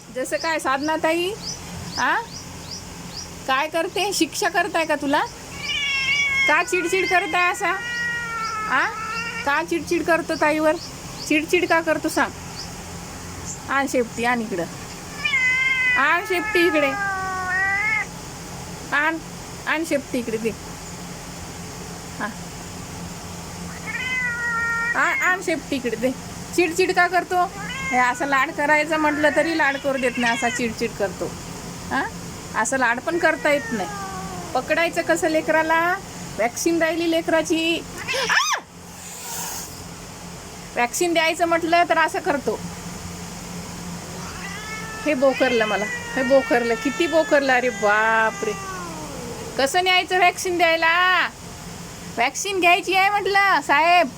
जसं काय साधनाताई? आ काय करते? शिक्षा करताय का तुला? का चिडचिड करताय असा? आ का चिडचिड करतो ताईवर? चिडचिड का करतो सांग? आण शेपटी, आण इकडं, आण शेपटी इकडे, आण आण शेपटी इकडे दे. हा आण शेपटी इकडे दे. चिडचिड का करतो? हे असं लाड करायचं म्हटलं तरी लाड करू देत नाही, असा चिडचिड करतो. हां असं लाड पण करता येत नाही. पकडायचं कसं लेकराला? वॅक्सिन राहिली लेकराची. वॅक्सिन द्यायचं म्हटलं तर असं करतो. हे बोखरलं मला, हे बोखरलं, किती बोखरलं. अरे बापरे, कसं न्यायचं वॅक्सिन द्यायला? वॅक्सिन घ्यायची आहे म्हटलं साहेब.